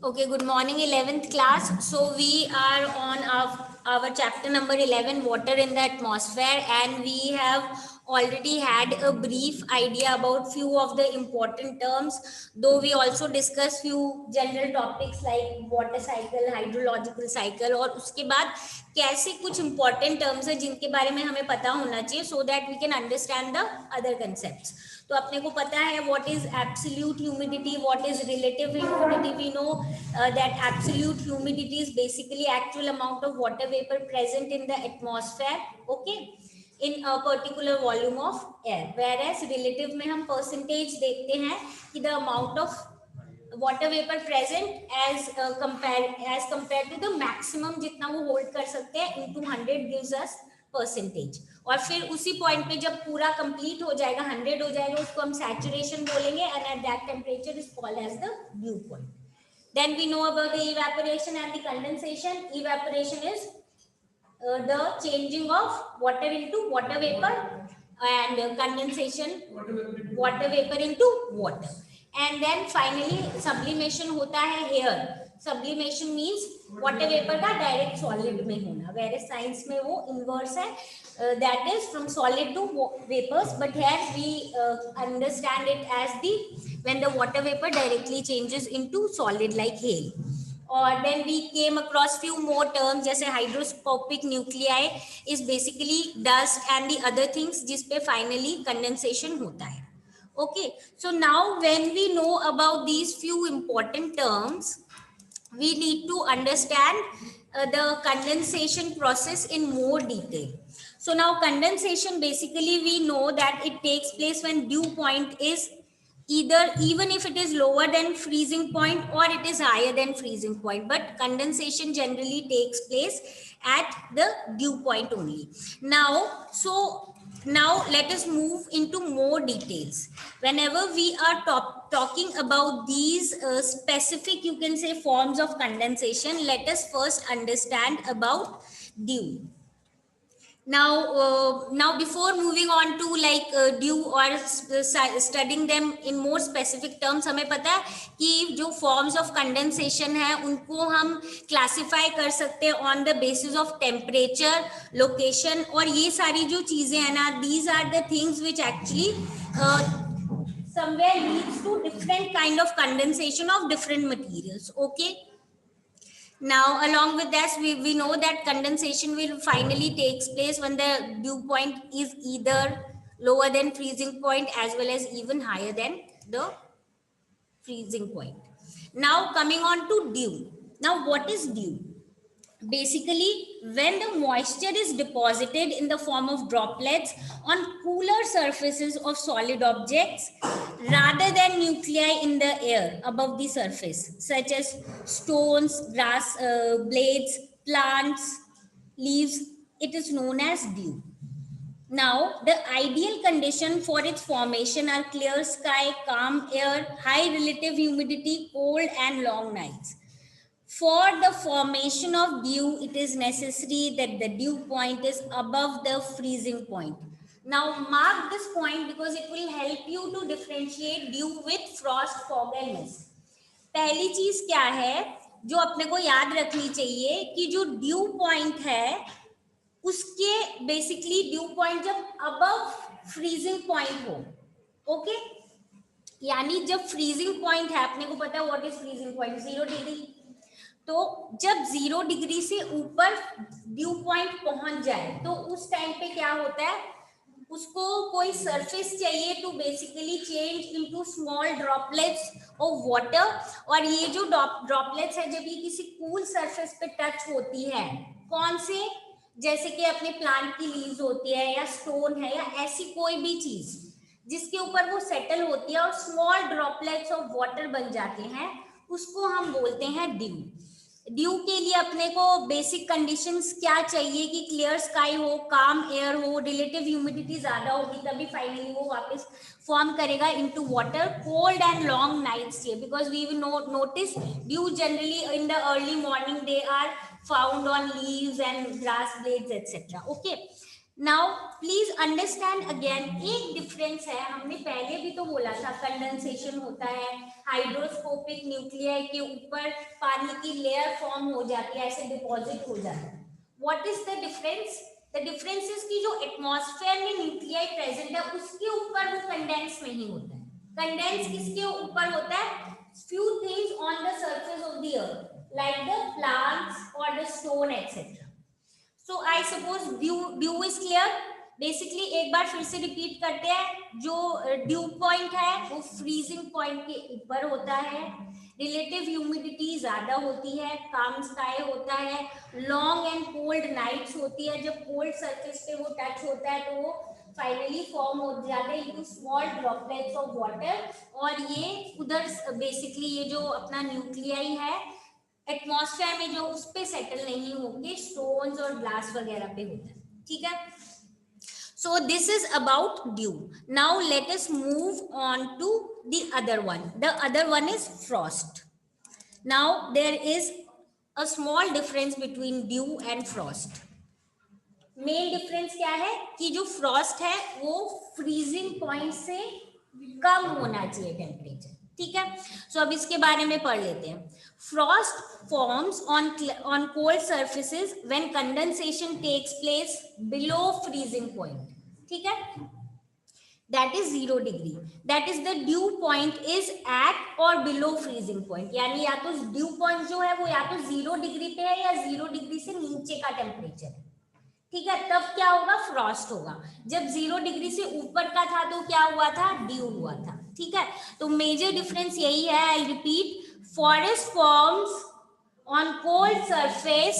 Okay, good morning, 11th class. So we are on our chapter number 11, water in the atmosphere, and we have already had a brief idea about few of the important terms, though we also discuss few general topics like water cycle, hydrological cycle, और उसके बाद कैसे कुछ important terms है जिनके बारे में हमें पता होना चाहिए so that we can understand the other concepts. तो अपने को पता है what is absolute humidity, what is relative humidity. We know that absolute humidity is basically actual amount of water vapor present in the atmosphere, okay, in a particular volume of air, whereas relative में हम percentage देखते हैं कि the amount of water vapor present as compared to the maximum जितना वो hold कर सकते हैं into 100 gives us परसेंटेज. और फिर उसी पॉइंट पे जब पूरा कंप्लीट हो जाएगा 100 हो जाएगा उसको हम सैचुरेशन बोलेंगे and at that temperature is called as the dew point. Then we know about the evaporation and the condensation. Evaporation is the changing of water into water vapor, and condensation water vapor into water. And then finally sublimation होता है here. Sublimation means water vapor का direct solid में होना, whereas science में वो inverse है, that is from solid to vapors, but here we understand it as the when the water vapor directly changes into solid like hail. Or then we came across few more terms जैसे hygroscopic nuclei is basically dust and the other things जिस पे finally condensation होता है. Okay, so now when we know about these few important terms, we need to understand the condensation process in more detail. So now condensation, basically we know that it takes place when dew point is even if it is lower than freezing point or it is higher than freezing point, but condensation generally takes place at the dew point only. Now let us move into more details. Whenever we are talking about these specific, you can say, forms of condensation, let us first understand about dew. Now before moving on to like dew or studying them in more specific terms, हमें पता है कि जो forms of condensation है उनको हम classify कर सकते हैं on the basis of temperature, location, और ये सारी जो चीजें हैं ना, these are the things which actually somewhere leads to different kind of condensation of different materials. Okay. Now, along with that, we know that condensation will finally takes place when the dew point is either lower than freezing point as well as even higher than the freezing point. Now, coming on to dew. Now, what is dew? Basically, when the moisture is deposited in the form of droplets on cooler surfaces of solid objects rather than nuclei in the air above the surface, such as stones, grass blades, plants, leaves, it is known as dew. Now, the ideal condition for its formation are clear sky, calm air, high relative humidity, cold and long nights. For the formation of dew, it is necessary that the dew point is above the freezing point. Now, mark this point because it will help you to differentiate dew with frost, fog and mist. पहली चीज क्या है जो अपने को याद रखनी चाहिए कि जो ड्यू पॉइंट है उसके बेसिकली ड्यू पॉइंट जब अबव फ्रीजिंग पॉइंट हो, ओके, यानी जब फ्रीजिंग पॉइंट है, अपने को पता है what is freezing point, 0 degree. तो जब 0 डिग्री से ऊपर ड्यू पॉइंट पहुंच जाए तो उस टाइम पे क्या होता है, उसको कोई सरफेस चाहिए to basically change into small droplets of water. और ये जो ड्रॉपलेट्स है जब ये किसी कूल सरफेस पे टच होती है, कौन से, जैसे कि अपने प्लांट की लीव्स होती है या स्टोन है या ऐसी कोई भी चीज जिसके ऊपर वो सेटल होती है और स्मॉल ड्रॉपलेट्स ऑफ वाटर बन जाते हैं, उसको हम बोलते हैं ड्यू. ड्यू के लिए अपने को बेसिक कंडीशंस क्या चाहिए कि क्लियर स्काई हो, काम एयर हो, रिलेटिव ह्यूमिडिटी ज्यादा होगी तभी फाइनली वो वापस फॉर्म करेगा into water, cold and long nights चाहिए because we will notice due generally in the early morning they are found on leaves and grass blades, etc. Okay. Now please understand again, एक difference है, हमने पहले भी तो बोला था condensation होता है, हाइड्रोस्कोपिक न्यूक्लियाई के ऊपर पानी की लेयर फॉर्म हो जाती है, ऐसे डिपॉजिट हो जाता है. What is the difference? The difference is कि जो एटमॉस्फेयर में न्यूक्लियाई प्रेजेंट है उसके ऊपर वो कंडेंस नहीं होता है. कंडेंस किसके ऊपर होता है? few things on the surface of the earth like the plants or the stone etc. So I suppose due is clear. Basically एक बार फिर से रिपीट करते हैं, जो ड्यू पॉइंट है वो फ्रीजिंग पॉइंट के ऊपर होता है, रिलेटिव ह्यूमिडिटी ज्यादा होती है, काम स्काई होता है, लॉन्ग एंड कोल्ड नाइट्स होती है, जब कोल्ड सरफेस पे वो टच होता है तो वो फाइनली फॉर्म हो जाते हैं into small droplets of water, और ये उधर बेसिकली ये जो अपना न्यूक्लियाई है एटमॉस्फेयर में जो उस पे सेटल नहीं होंगे, स्टोन्स और ग्लास वगैरह पे होता है. ठीक है. So this is about dew. Now let us move on to the other one. The other one is frost. Now there is a small difference between dew and frost. Main difference क्या है कि जो Frost है वो freezing point से कम होना चाहिए temperature. ठीक है. सो अब इसके बारे में पढ़ लेते हैं. Frost forms on cold surfaces when condensation takes place below freezing point. ठीक है. That is 0 degree. That is the dew point is at और बिलो फ्रीजिंग पॉइंट, यानी या तो ड्यू पॉइंट जो है वो या तो 0 डिग्री पे है या 0 डिग्री से नीचे का टेम्परेचर है. ठीक है. तब क्या होगा? फ्रॉस्ट होगा. जब 0 डिग्री से ऊपर का था तो क्या हुआ था? ड्यू हुआ था. ठीक है. तो मेजर डिफरेंस यही है. I repeat, forest forms on cold surface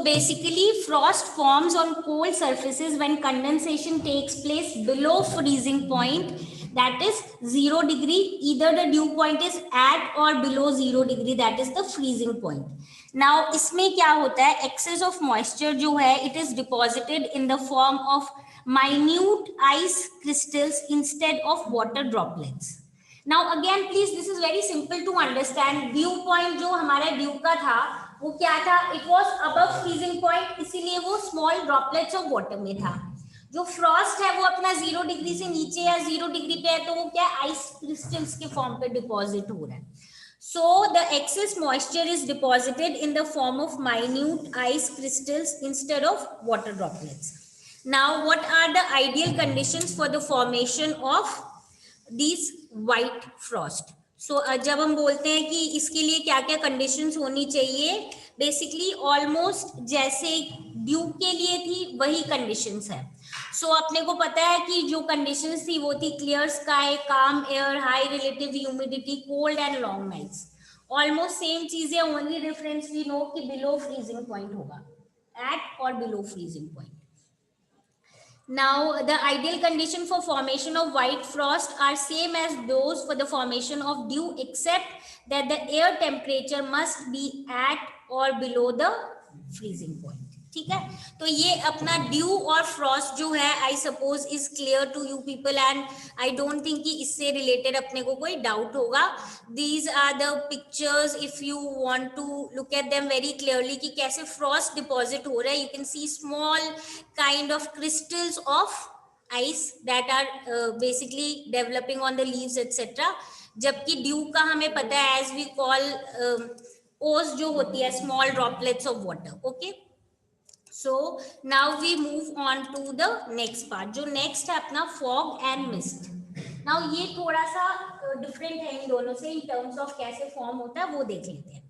basically frost forms on cold surfaces when condensation takes place below freezing point, that is 0 degree. Either the dew point is at or below 0 degree, that is the freezing point. Now इसमें क्या होता है? excess of moisture जो है it is deposited in the form of minute ice crystals instead of water droplets. Now again please, this is very simple to understand. dew point जो हमारा dew का था वो क्या था? It was above freezing point, इसीलिए वो small droplets of water में था. जो फ्रॉस्ट है वो अपना 0 डिग्री से नीचे या 0 डिग्री पे है तो वो क्या? आइस क्रिस्टल्स के फॉर्म पे डिपॉजिट हो रहा है. So the excess moisture is deposited in the form of minute ice crystals instead of water droplets. Now what are the ideal conditions for the formation of this white frost? जब हम बोलते हैं कि इसके लिए क्या क्या कंडीशंस होनी चाहिए, बेसिकली ऑलमोस्ट जैसे ड्यू के लिए थी वही कंडीशंस है. अपने को पता है कि जो कंडीशंस थी वो थी clear sky, calm air, high relative humidity, cold and long nights. Almost same चीजें, ओनली डिफरेंस वी नो कि बिलो फ्रीजिंग पॉइंट होगा, एट और below freezing point. Now, the ideal condition for formation of white frost are same as those for the formation of dew, except that the air temperature must be at or below the freezing point. ठीक है. तो ये अपना due और frost जो है I suppose is clear to you people, and I don't think कि इससे रिलेटेड अपने को कोई डाउट होगा. These are the pictures if you want to look at them very clearly कि कैसे फ्रॉस्ट डिपॉजिट हो रहा है. You can see small kind of crystals of ice that are basically developing on the leaves etc. जबकि due का हमें पता है as we call ओस जो होती है small droplets of water. okay, so now we move on to the next part. जो next है अपना fog and mist. now ये थोड़ा सा different है इन दोनों से in terms of कैसे form होता है वो देख लेते हैं.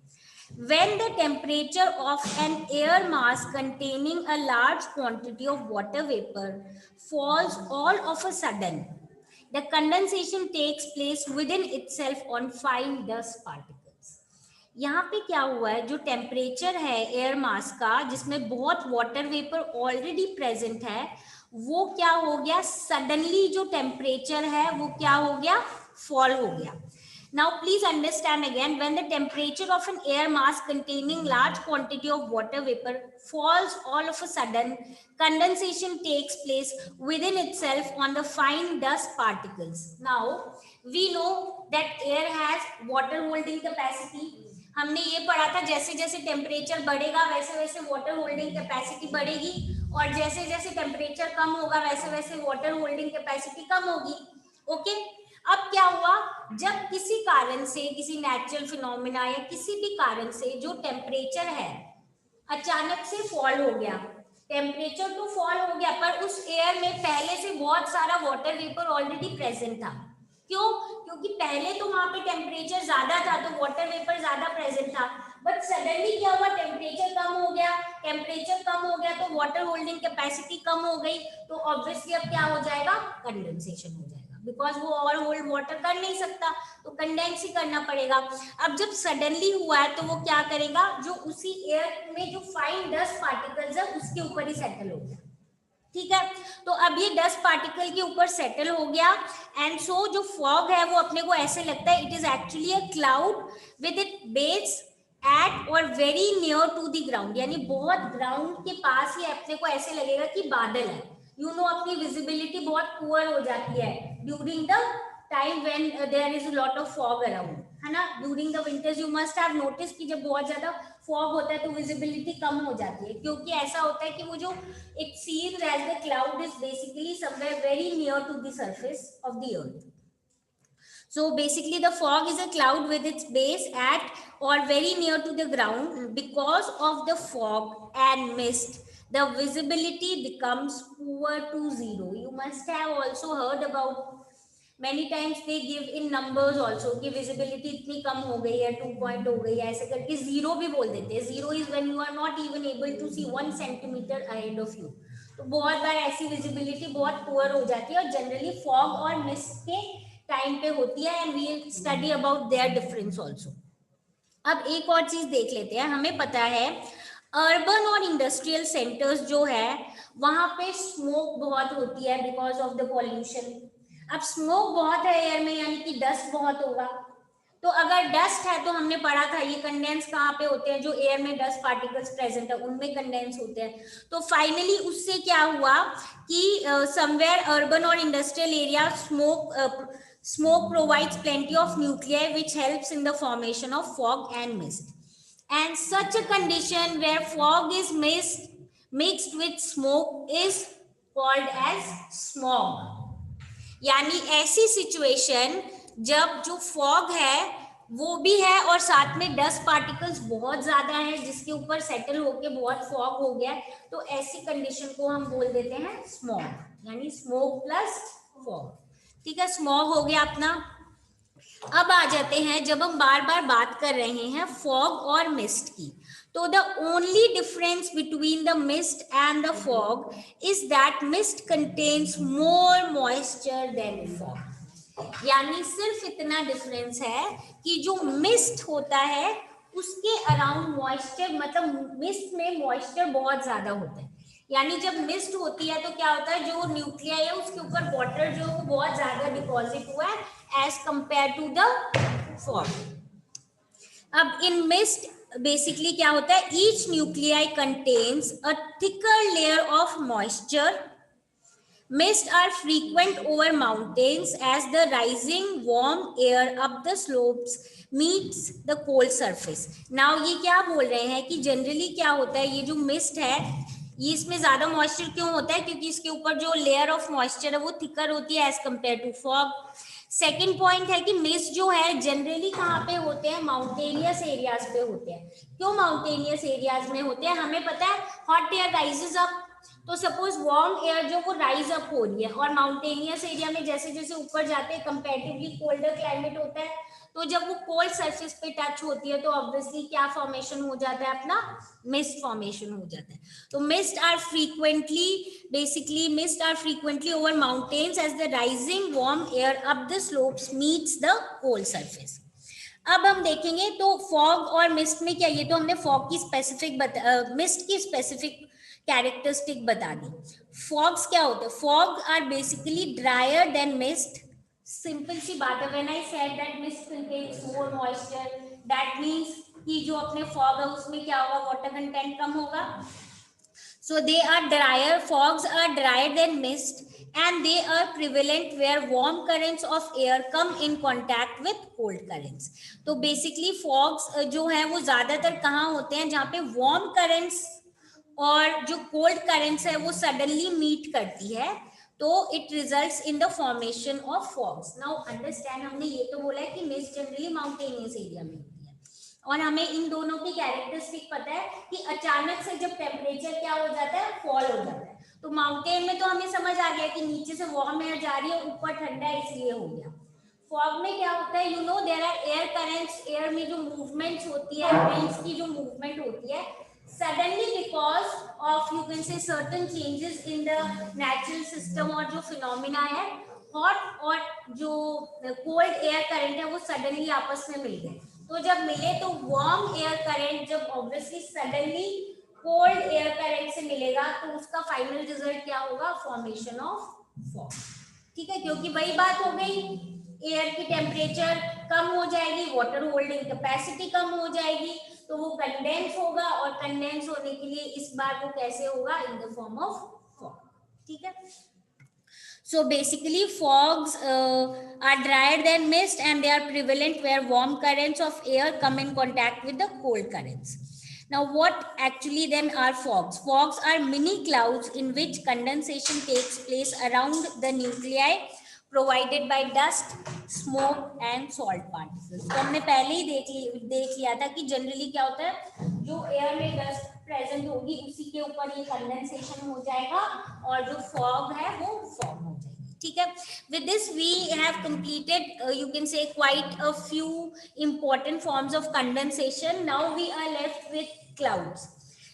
When the temperature of an air mass containing a large quantity of water vapor falls all of a sudden, the condensation takes place within itself on fine dust particles. यहाँ पे क्या हुआ है? जो टेम्परेचर है एयर मास का जिसमें बहुत वाटर वेपर ऑलरेडी प्रेजेंट है, वो क्या हो गया? सडनली जो टेम्परेचर है वो क्या हो गया? फॉल हो गया. Now please understand again, when the temperature of an air mass containing large quantity of water vapor falls all of a sudden, condensation takes place within itself on the fine dust particles. Now we know that air has water holding capacity. हमने ये पढ़ा था जैसे जैसे temperature बढ़ेगा वैसे वैसे water holding capacity बढ़ेगी, और जैसे जैसे टेम्परेचर कम होगा वैसे वैसे वाटर होल्डिंग कैपेसिटी कम होगी। ओके, अब क्या हुआ, जब किसी कारण से, किसी नेचुरल फिनोमिना या किसी भी कारण से जो टेम्परेचर है अचानक से फॉल हो गया, टेम्परेचर तो फॉल हो गया पर उस एयर में पहले से बहुत सारा वाटर वेपर ऑलरेडी प्रेजेंट था। क्यों? क्योंकि पहले तो वहां पे टेम्परेचर ज्यादा था तो वाटर वेपर ज्यादा प्रेजेंट था, बट सडनली क्या हुआ, टेम्परेचर कम हो गया, टेम्परेचर कम हो गया तो वाटर होल्डिंग कैपेसिटी कम हो गई, तो ऑब्वियसली अब क्या हो जाएगा, कंडेंसेशन हो जाएगा, बिकॉज वो और होल्ड वाटर कर नहीं सकता तो कंडेंस ही करना पड़ेगा। अब जब सडनली हुआ है तो वो क्या करेगा, जो उसी एयर में जो फाइन डस्ट पार्टिकल्स है उसके ऊपर ही सेटल हो गया। ठीक है, तो अब ये डस्ट पार्टिकल के ऊपर सेटल हो गया, एंड सो जो फॉग है वो अपने को ऐसे लगता है it is actually a cloud with it base at or very near to the ground, यानी बहुत ग्राउंड के पास ही अपने को ऐसे लगेगा कि बादल है। यू नो अपनी विजिबिलिटी बहुत पुअर हो जाती है during the time when there is a lot of fog around, है ना। During the winters you must have notice कि जब बहुत ज्यादा फॉग होता है तो विजिबिलिटी कम हो जाती है, क्योंकि ऐसा होता है कि वो जो it seems as the cloud is basically somewhere very near to the surface of the earth. So basically the fog is a cloud with its base at or very near to the ground. Because of the fog and mist, the visibility becomes poor to zero. You must have also heard about many times they give in numbers also कि visibility इतनी कम हो गई है, 2 point हो गई है, ऐसे करके zero भी बोल देते हैं। Zero is when you are not even able to see 1 centimeter ahead of you. तो बहुत बार ऐसी visibility बहुत poor हो जाती है और generally fog और mist के टाइम पे होती है, and we will study about their difference also. अब एक और चीज देख लेते हैं, हमें पता है अर्बन और इंडस्ट्रियल सेंटर्स जो है वहां पे स्मोक बहुत होती है बिकॉज ऑफ द पॉल्यूशन। अब स्मोक बहुत है एयर में यानी कि डस्ट बहुत होगा, तो अगर डस्ट है तो हमने पढ़ा था ये कंडेंस कहाँ पे होते हैं, जो एयर में डस्ट पार्टिकल्स प्रेजेंट है उनमें कंडेंस होते हैं। तो फाइनली उससे क्या हुआ कि समवेयर अर्बन और industrial area smoke provides plenty of nuclei which helps in the formation of fog and mist, and such a condition where fog is mixed with smoke is called as smog। यानी ऐसी situation जब जो fog है वो भी है और साथ में डस्ट पार्टिकल्स बहुत ज्यादा है जिसके ऊपर सेटल होके बहुत फॉग हो गया, तो ऐसी कंडीशन को हम बोल देते हैं स्मॉग, यानी स्मोक प्लस फॉग। ठीक है, स्मॉग हो गया अपना। अब आ जाते हैं, जब हम बार बार बात कर रहे हैं फॉग और मिस्ट की, तो the only difference between the mist and the fog is that mist contains more moisture than fog. यानी सिर्फ इतना डिफरेंस है कि जो मिस्ट होता है उसके अराउंड मॉइस्चर, मतलब मिस्ट में मॉइस्चर बहुत ज्यादा होता है। यानी जब मिस्ट होती है तो क्या होता है, जो न्यूक्लियाई है उसके ऊपर वाटर जो वो बहुत ज्यादा डिपॉजिट हुआ है as compare to the fog. अब इन मिस्ट बेसिकली क्या होता है, each nuclei contains a thicker layer of moisture. Mists are frequent over mountains as the rising warm air up the slopes meets the cold surface. Now ये क्या बोल रहे हैं कि जनरली क्या होता है, ये जो मिस्ट है ये इसमें ज्यादा मॉइस्चर क्यों होता है, क्योंकि इसके ऊपर जो लेयर ऑफ मॉइस्चर है वो थिकर होती है as compare to fog. Second point है कि मिस्ट जो है जनरली कहाँ पे होते हैं, माउंटेनियस एरियाज पे होते हैं। क्यों माउंटेनियस एरियाज में होते हैं, हमें पता है हॉट एयर राइजेस अप, तो सपोज वार्म एयर जो वो राइज अप हो रही है और माउंटेनियस एरिया में जैसे जैसे ऊपर जाते हैं कंपैरेटिवली कोल्डर क्लाइमेट होता है, तो जब वो कोल्ड सरफेस पे टच होती है तो ऑब्वियसली क्या फॉर्मेशन हो जाता है, अपना मिस्ट फॉर्मेशन हो जाता है। तो mist are frequently over mountains as the rising warm air up the slopes meets the cold surface. अब हम देखेंगे तो फॉग और मिस्ट में क्या, ये तो हमने फॉग की स्पेसिफिक मिस्ट की स्पेसिफिक कैरेक्टरिस्टिक बता दी। फॉग्स क्या होते हैं, fog are basically drier than mist. Simple सी बात है, when I said that mist contains more moisture, that means कि जो अपने फॉग है उसमें क्या होगा, वाटर कंटेंट कम होगा। So they are drier, fogs are drier than mist and they are prevalent where warm currents of air come in contact with cold currents. तो basically fogs जो है वो ज्यादातर कहाँ होते हैं, जहाँ पे warm currents और जो cold currents है वो suddenly meet करती है, तो it results in the formation of fogs. Now understand, हमने ये तो बोला है कि mist generally mountainous area में होती है, और हमें इन दोनों की कैरेक्टरिस्टिक पता है कि अचानक से जब टेम्परेचर क्या हो जाता है, फॉल हो जाता है। तो माउंटेन में तो हमें समझ आ गया कि नीचे से वार्म एयर जा रही है, ऊपर ठंडा है, इसलिए हो गया। फॉग में क्या होता है, you know there are air currents, air में जो मूवमेंट्स होती है, विंड्स की जो मूवमेंट होती है, suddenly because of you can say certain changes in the natural system, और जो फिनोमिना है हॉट और जो कोल्ड एयर करंट है वो सडनली आपस में मिल गए। तो जब मिले तो वार्म एयर करंट जब obviously suddenly cold air current से मिलेगा, तो उसका फाइनल रिजल्ट क्या होगा, फॉर्मेशन ऑफ फॉग। ठीक है, क्योंकि वही बात हो गई, एयर की टेम्परेचर कम हो जाएगी, वाटर होल्डिंग कैपेसिटी कम हो जाएगी, तो वो कंडेंस होगा, और कंडेंस होने के लिए इस बार वो कैसे होगा, इन द फॉर्म ऑफ फॉग। ठीक है, so basically fogs are drier than mist, and they are prevalent where warm currents of air come in contact with the cold currents. Now what actually then are fogs? Fogs are mini clouds in which condensation takes place around the nuclei provided by dust, smoke and salt particles. तो हमने पहले ही देख लिया था कि generally क्या होता है, जो एयर में डस्ट प्रेजेंट होगी उसी के ऊपर ये कंडेंसेशन हो जाएगा, और जो फॉग है वो फॉर्म हो जाएगी। ठीक है, with this we have completed you can say quite a few important forms of condensation. Now we are left with clouds.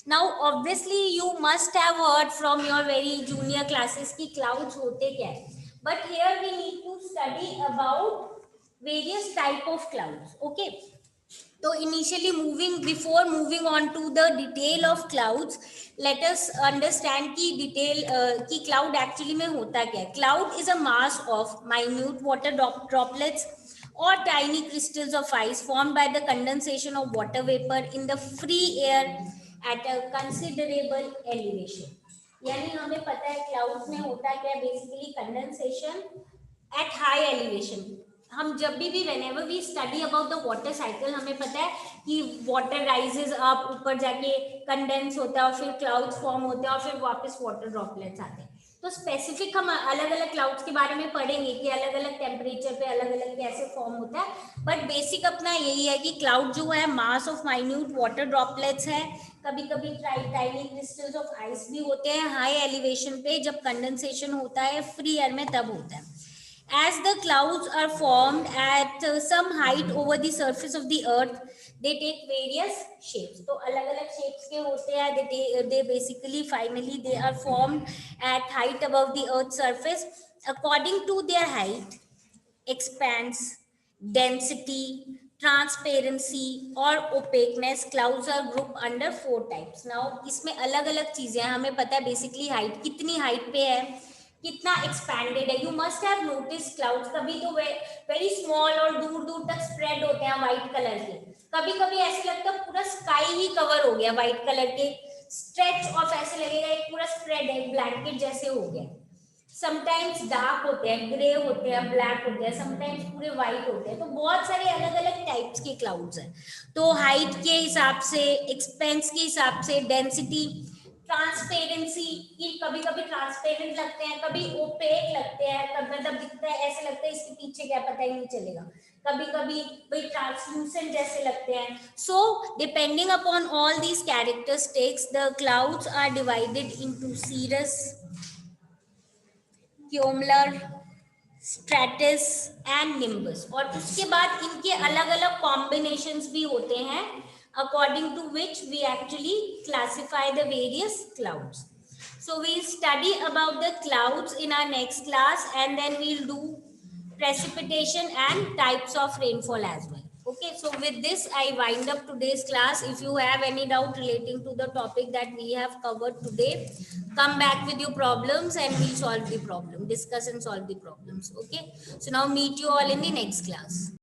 Now obviously you must have heard from your very junior classes कि clouds होते क्या है, but here we need to study about various type of clouds. Okay, so initially before moving on to the detail of clouds, let us understand कि detail कि cloud actually में होता क्या है। Cloud is a mass of minute water droplets or tiny crystals of ice formed by the condensation of water vapor in the free air at a considerable elevation. यानी हमें पता है clouds में होता क्या है, basically condensation at high elevation. हम जब भी whenever we study about the water cycle, हमें पता है कि वाटर राइजेस अप, ऊपर जाके कंडेंस होता है, और फिर क्लाउड्स फॉर्म होते हैं, और फिर वापस वाटर ड्रॉपलेट्स आते हैं। तो स्पेसिफिक हम अलग अलग क्लाउड्स के बारे में पढ़ेंगे कि अलग अलग टेम्परेचर पे अलग अलग कैसे फॉर्म होता है, बट बेसिक अपना यही है कि क्लाउड जो है mass of minute water droplets है, कभी कभी टाइनी क्रिस्टल्स ऑफ आइस भी होते हैं हाई एलिवेशन पे, जब कंडेंसेशन होता है फ्री एयर में तब होता है। As the clouds are formed at some height over the surface of the earth, they take various shapes. तो अलग अलग shapes के होते हैं, they basically finally they are formed at height above the earth's surface. According to their height, expanse, density, transparency और opaqueness, clouds are grouped under 4 types. Now इसमें अलग अलग चीजें हैं, हमें पता है बेसिकली हाइट कितनी हाइट पे है, कितना एक्सपैंडेड है। You must have notice clouds कभी तो वेरी स्मॉल और दूर दूर तक स्प्रेड होते हैं व्हाइट कलर के, कभी कभी ऐसे लगता है पूरा स्काई ही कवर हो गया व्हाइट कलर के, स्ट्रेच ऑफ ऐसे लगेगा एक पूरा स्प्रेड है, ब्लैंकेट जैसे हो गया। समटाइम्स डार्क होते हैं, ग्रे होते हैं, ब्लैक होते हैं, समटाइम्स पूरे व्हाइट होते हैं। तो बहुत सारे अलग अलग टाइप्स के क्लाउड्स हैं। तो हाइट के हिसाब से, एक्सपेंस के हिसाब से, डेंसिटी, ट्रांसपेरेंसी, कि कभी कभी ट्रांसपेरेंट लगते हैं, कभी ओपेक लगते हैं, कभी मतलब दिखता है ऐसे लगता है इसके पीछे क्या पता ही नहीं चलेगा, कभी कभी भाई ट्रांसलूसेंट जैसे लगते हैं। So depending upon all these characteristics the clouds are divided into cirrus, cumulus, stratus and nimbus, और उसके बाद इनके अलग अलग कॉम्बिनेशंस भी होते हैं according to which we actually classify the various clouds. So we'll study about the clouds in our next class, and then we'll do precipitation and types of rainfall as well. Okay, so with this I wind up today's class. If you have any doubt relating to the topic that we have covered today, come back with your problems and we'll solve the problem, discuss and solve the problems. Okay, so now meet you all in the next class.